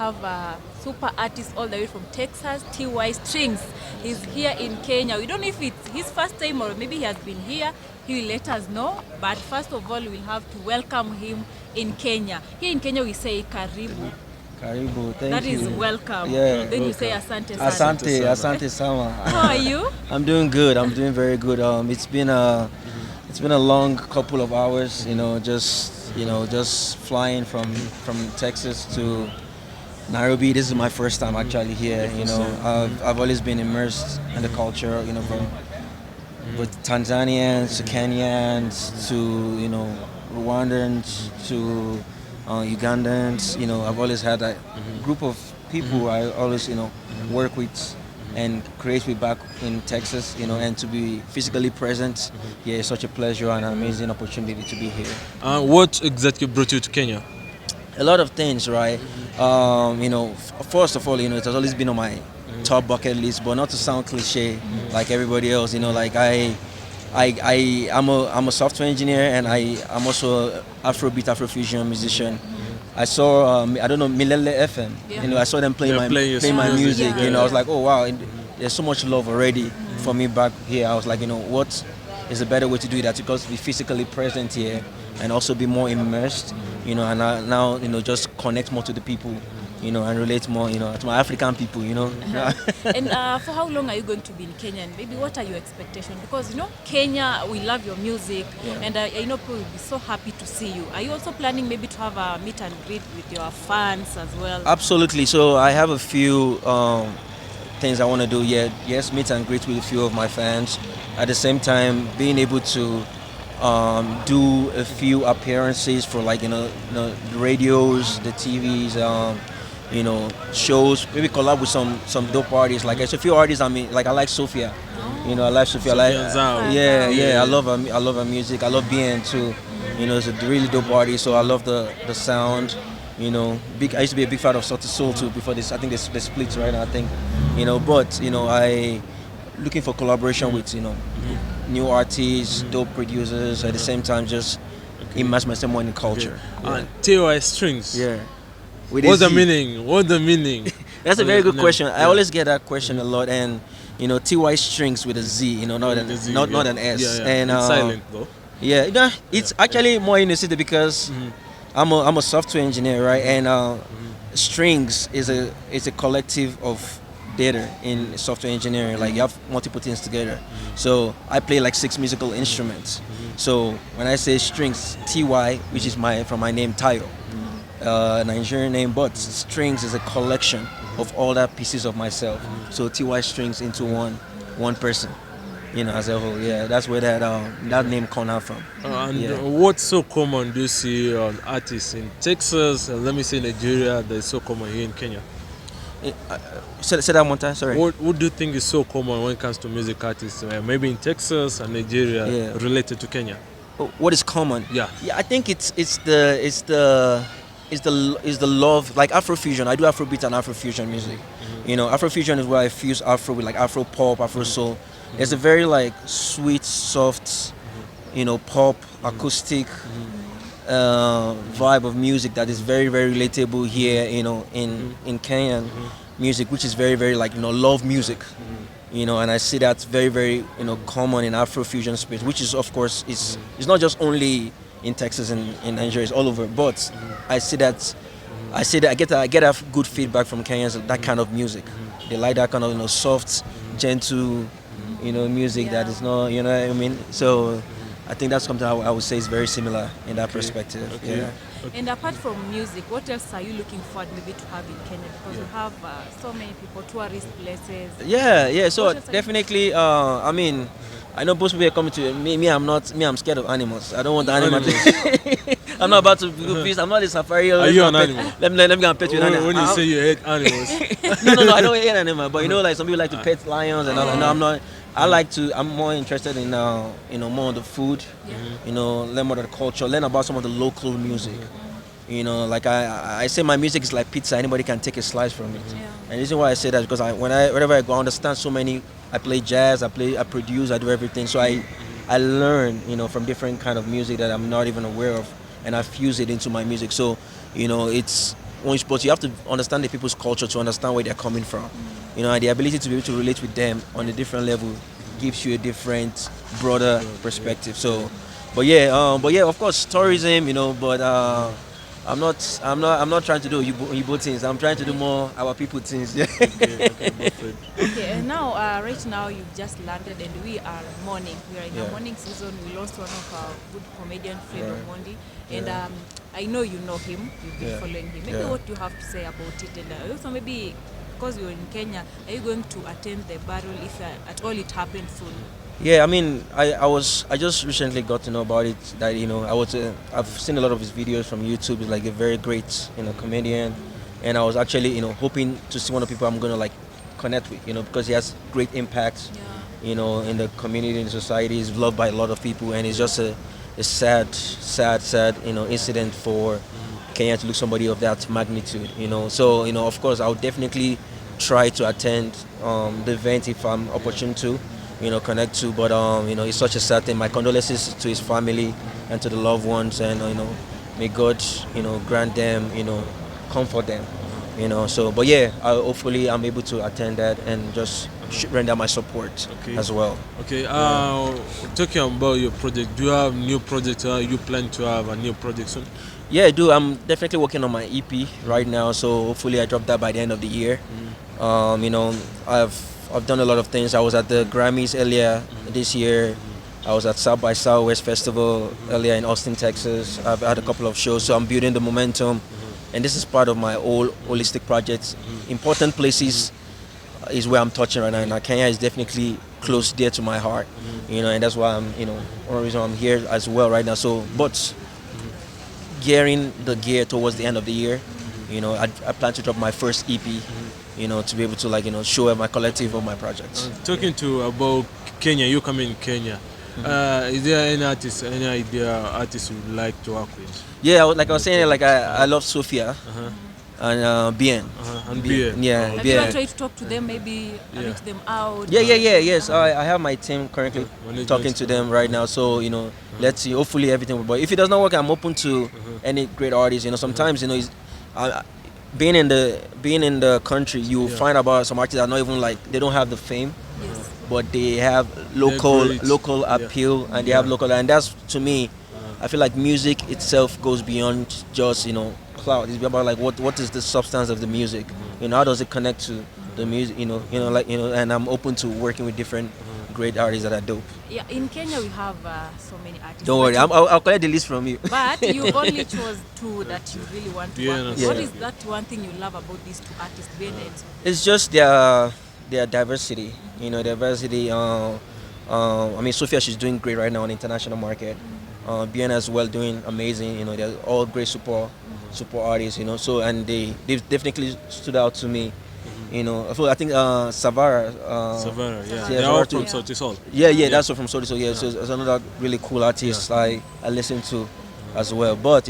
have a super artist all the way from Texas, Ty Stringz. He's here in Kenya. We don't know if it's his first time or maybe he has been here. He will let us know. But first of all, we'll have to welcome him in Kenya. Here in Kenya, we say karibu. Karibu, thank that you. That is welcome. Yeah. Then you say asante sana. Asante sama. How are you? I'm doing good. I'm doing very good. It's been a long couple of hours, just flying from Texas to Nairobi. This is my first time actually here. I've always been immersed in the culture, from with Tanzanians to Kenyans to Rwandans to Ugandans. I've always had a group of people I always work with and create with back in Texas, and to be physically present. Yeah, it's such a pleasure and an amazing opportunity to be here. What exactly brought you to Kenya? A lot of things, right? First of all, it has always been on my top bucket list, but not to sound cliche like everybody else. Like I'm a software engineer and I'm also an Afrobeat, Afrofusion musician. I saw I don't know, Milele FM. I saw them play my music. I was like, oh wow, there's so much love already for me back here. I was like, what is a better way to do that? Because be physically present here and also be more immersed. And now just connect more to the people. And relate more, to my African people, And for how long are you going to be in Kenya? And maybe what are your expectations? Because, Kenya, we love your music, and I know people will be so happy to see you. Are you also planning maybe to have a meet and greet with your fans as well? Absolutely. So I have a few things I want to do. Yes, meet and greet with a few of my fans. At the same time, being able to do a few appearances for the radios, the TVs, shows, maybe collab with some dope artists. Like there's a few artists I like Sophia. I like Sophia. I love her music. I love BN too. It's a really dope artist, so I love the sound. I used to be a big fan of Sauti Soul too before this. I think they split right now, I think. But I looking for collaboration with new artists, dope producers, at the same time just immerse myself more in the culture. Ty Stringz. Yeah. What's the meaning? That's a very good question. I always get that question a lot, and Ty Stringz with a Z, not an S. Yeah. And it's silent though. Yeah, it's actually more innocent because I'm a software engineer, right? And Strings is a collective of data in software engineering. Like you have multiple things together. So I play like 6 musical instruments. So when I say strings, Ty, which is from my name Tayo. Nigerian name, but Strings is a collection of all that pieces of myself. So Ty Stringz into one person, as a whole. Yeah, that's where that name come out from. What's so common do you see on artists in Texas and let me say Nigeria that is so common here in Kenya? Say that one time. Sorry. What do you think is so common when it comes to music artists, maybe in Texas and Nigeria, related to Kenya? What is common? Yeah, I think it's the love, like Afrofusion. I do Afrobeat and Afrofusion music. Afrofusion is where I fuse Afro with like Afro pop, Afro soul. It's a very like sweet, soft, pop, acoustic vibe of music that is very, very relatable here, in Kenyan music, which is very, very like love music. And I see that's very, very common in Afrofusion space, which is of course it's not just only in Texas and in Nigeria, it's all over. But I get a good feedback from Kenyans, that kind of music. They like that kind of soft, gentle, music that is not, what I mean. So I think that's something I would say is very similar in that perspective. Okay. Yeah. And apart from music, what else are you looking forward maybe to have in Kenya? Because we have so many people, tourist places. Yeah. So definitely, I know most people are coming to me. I'm scared of animals. I don't want the animal to. I'm not about to do peace. I'm not a safari. Are you an animal? Let me go and pet you an animal. When you say you hate animals. No, I don't hate animals. But like some people like to pet lions and all. No, I'm not. I'm more interested in more of the food, learn more of the culture, learn about some of the local music. Like I say my music is like pizza, anybody can take a slice from it. And the reason why I say that is because whenever I go, I understand so many. I play jazz, I produce, I do everything. So I learn, from different kind of music that I'm not even aware of, and I fuse it into my music. So, it's but you have to understand the people's culture to understand where they're coming from. You know, and the ability to be able to relate with them on a different level gives you a different, broader perspective. So, but yeah, of course, tourism. You know, but I'm not trying to do Igbo things. I'm trying to do more our people things. Yeah. Perfect. Okay, and now, right now, you've just landed, and we are morning. We are in the Yeah. morning season. We lost one of our good comedian friend Right. of Mondi, and I know you know him. You've been Yeah. following him. Maybe Yeah. what you have to say about it, and also maybe because you're in Kenya, are you going to attend the battle if at all it happens soon? Yeah, I mean, I just recently got to know about it. That I've seen a lot of his videos from YouTube. He's like a very great comedian, and I was actually hoping to see one of the people I'm gonna like connect with, because he has great impact, in the community, in the society. He's loved by a lot of people, and it's just a sad incident for Kenya to lose somebody of that magnitude. So of course I'll definitely try to attend the event if I'm opportune to. Connect to. But it's such a sad thing. My condolences to his family and to the loved ones, and may God, grant them, comfort them. So, but yeah, hopefully I'm able to attend that and just render my support as well. Okay. Talking about your project, do you have new projects? You plan to have a new project soon? Yeah, I do. I'm definitely working on my EP right now, so hopefully I drop that by the end of the year. I've done a lot of things. I was at the Grammys earlier this year. I was at South by Southwest Festival earlier in Austin, Texas. I've had a couple of shows, so I'm building the momentum. And this is part of my whole holistic project. Important places is where I'm touching right now. And Kenya is definitely close, dear to my heart. And that's why I'm, one of the reasons I'm here as well right now. So, but gearing the gear towards the end of the year, I plan to drop my first EP. To be able to show my collective of my projects. Talking to about Kenya, you come in Kenya. Is there any artist, any idea artist you would like to work with? Yeah, like I was saying, like I love Sophia and Bien. And Bien. Yeah, Have Bien. you ever tried to talk to them, maybe reach them out? Yes. I have my team currently talking to them right now. So let's see. Hopefully everything will. But if it does not work, I'm open to any great artist. Sometimes being in the country, you find about some artists that are not even they don't have the fame, but they have local appeal, and they have local, and that's, to me, I feel like music itself goes beyond just cloud. It's about what is the substance of the music, how does it connect to the music, and I'm open to working with different great artists that are dope. Yeah, in Kenya we have so many artists. Don't worry, I'll collect the list from you. But you only chose two that you really want to work with. Yeah. What is that one thing you love about these two artists, Bien and It's just their diversity. Diversity. I mean, Sophia, she's doing great right now on the international market. Bien as well, doing amazing. They're all great support artists. So, and they've definitely stood out to me. I think Savara. Savara, yeah. Yeah, They're all Savara from too. Sauti Sol. Yeah, that's what from Sodi. So yeah, so it's another really cool artist I listen to as well. But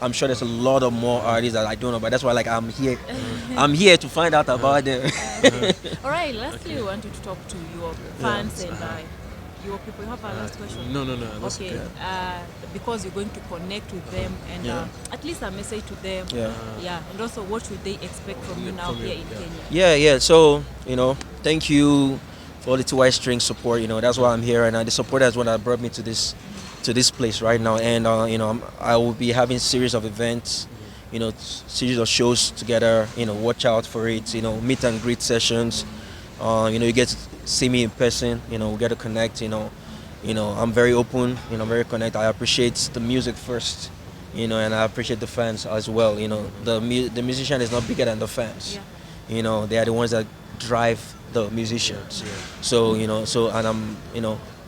I'm sure there's a lot of more artists that I don't know, but that's why I'm here. I'm here to find out about them. All right, lastly, we want you to talk to your fans and your people. You have a last question? No. That's Okay, because you're going to connect with them and at least a message to them. Yeah. And also, what should they expect from you now here in Kenya? Yeah. So thank you for the Ty Stringz support. That's why I'm here right now. The support is what brought me to this place right now, and I will be having series of events, series of shows together. Watch out for it. Meet and greet sessions. You get to see me in person. We get to connect. I'm very open. Very connected. I appreciate the music first. And I appreciate the fans as well. The musician is not bigger than the fans. They are the ones that drive the musicians. So and I'm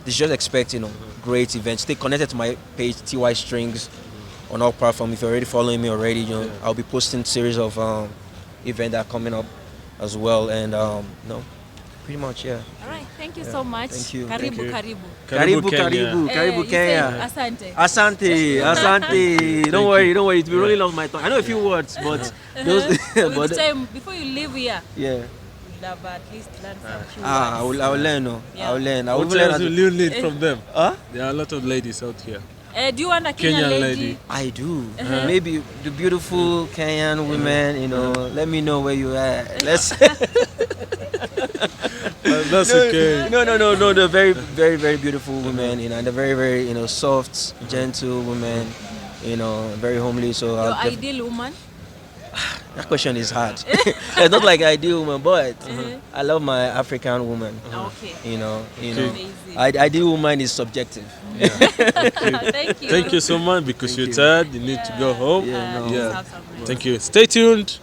just expect great events. Stay connected to my page Ty Stringz on all platforms. If you're already following me already, I'll be posting series of events that are coming up as well, and pretty much, yeah. All right, thank you so much. Thank you. Karibu. Karibu You Kenya. say Asante. Don't worry. It will really off my tongue. I know a few words, but those. With time, before you leave here, Yeah. have at least learn some few I words. will learn. Yeah. I will learn. What else will you learn from them? Huh? There are a lot of ladies out here. Do you want a Kenyan, Kenyan lady? lady. I do. Maybe the beautiful Kenyan women, let me know where you are. Let's. That's okay. No. The very, very, very beautiful women, and the very, very, soft, gentle women, very homely. So Your ideal woman? that question is hard. It's not like ideal woman, but I love my African woman. Okay. Amazing. Ideal woman is subjective. Thank you. Thank you so much because you're tired. You need to go home. Yeah, no. Yeah. Have some rest. Thank you. Stay tuned.